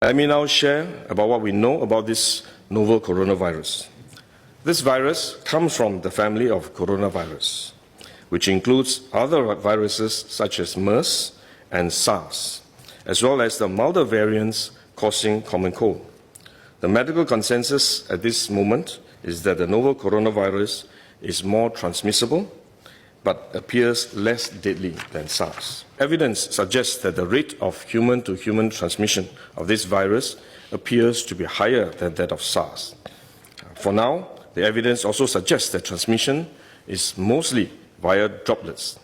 Let me now share about what we know about this novel coronavirus. This virus comes from the family of coronavirus, which includes other viruses such as MERS and SARS, as well as the milder variants causing common cold. The medical consensus at this moment is that the novel coronavirus is more transmissible but appears less deadly than SARS. Evidence suggests that the rate of human-to-human transmission of this virus appears to be higher than that of SARS. For now, the evidence also suggests that transmission is mostly via droplets.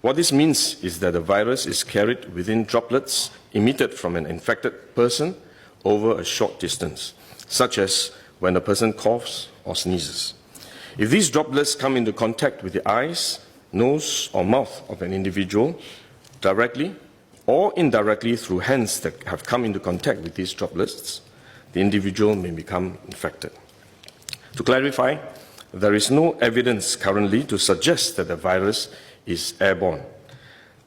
What this means is that the virus is carried within droplets emitted from an infected person over a short distance, such as when a person coughs or sneezes. If these droplets come into contact with the eyes, nose or mouth of an individual, directly or indirectly through hands that have come into contact with these droplets, the individual may become infected. To clarify, there is no evidence currently to suggest that the virus is airborne.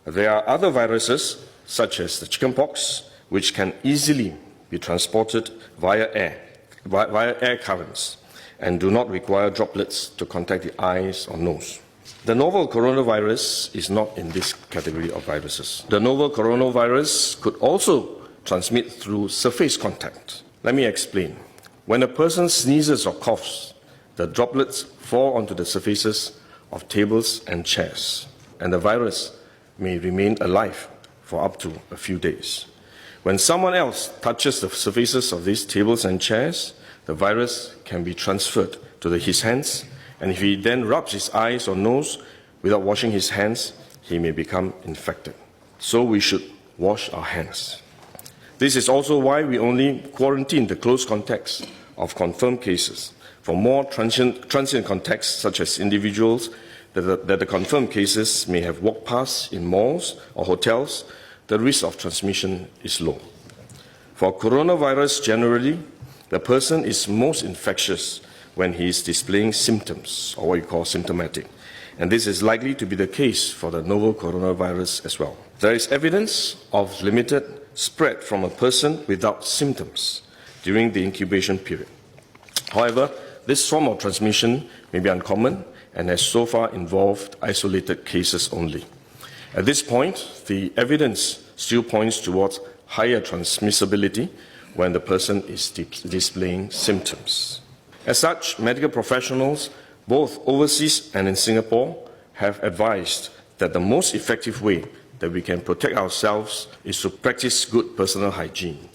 There are other viruses, such as the chickenpox, which can easily be transported via air currents and do not require droplets to contact the eyes or nose. The novel coronavirus is not in this category of viruses. The novel coronavirus could also transmit through surface contact. Let me explain. When a person sneezes or coughs, the droplets fall onto the surfaces of tables and chairs, and the virus may remain alive for up to a few days. When someone else touches the surfaces of these tables and chairs, the virus can be transferred to his hands, and if he then rubs his eyes or nose without washing his hands, he may become infected. So we should wash our hands. This is also why we only quarantine the close contacts of confirmed cases. For more transient contacts, such as individuals that the confirmed cases may have walked past in malls or hotels, the risk of transmission is low. For coronavirus generally, the person is most infectious when he is displaying symptoms, or what you call symptomatic. And this is likely to be the case for the novel coronavirus as well. There is evidence of limited spread from a person without symptoms during the incubation period. However, this form of transmission may be uncommon and has so far involved isolated cases only. At this point, the evidence still points towards higher transmissibility when the person is displaying symptoms. As such, medical professionals, both overseas and in Singapore, have advised that the most effective way that we can protect ourselves is to practice good personal hygiene.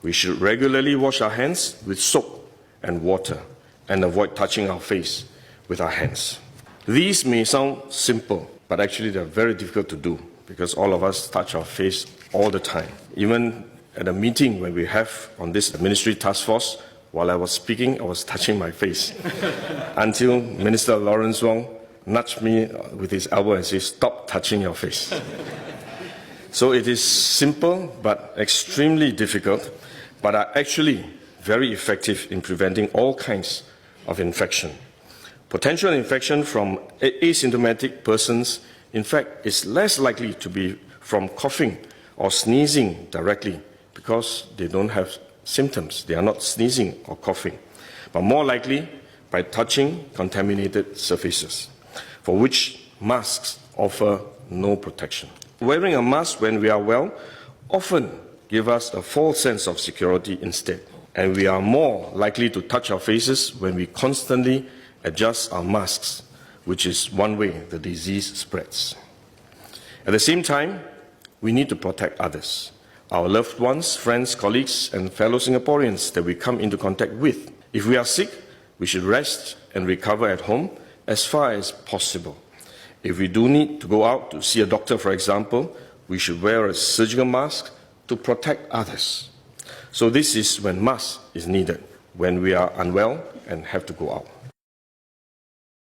We should regularly wash our hands with soap and water and avoid touching our face with our hands. These may sound simple, but actually they're very difficult to do because all of us touch our face all the time. Even at a meeting when we have on this ministry task force, while I was speaking, I was touching my face until Minister Lawrence Wong nudged me with his elbow and said, "Stop touching your face." So it is simple but extremely difficult, but are actually very effective in preventing all kinds of infection. Potential infection from asymptomatic persons, in fact, is less likely to be from coughing or sneezing directly because they don't have symptoms. They are not sneezing or coughing, but more likely by touching contaminated surfaces, for which masks offer no protection. Wearing a mask when we are well often gives us a false sense of security instead, and we are more likely to touch our faces when we constantly adjust our masks, which is one way the disease spreads. At the same time, we need to protect others, our loved ones, friends, colleagues, and fellow Singaporeans that we come into contact with. If we are sick, we should rest and recover at home as far as possible. If we do need to go out to see a doctor, for example, we should wear a surgical mask to protect others. So this is when mask is needed, when we are unwell and have to go out.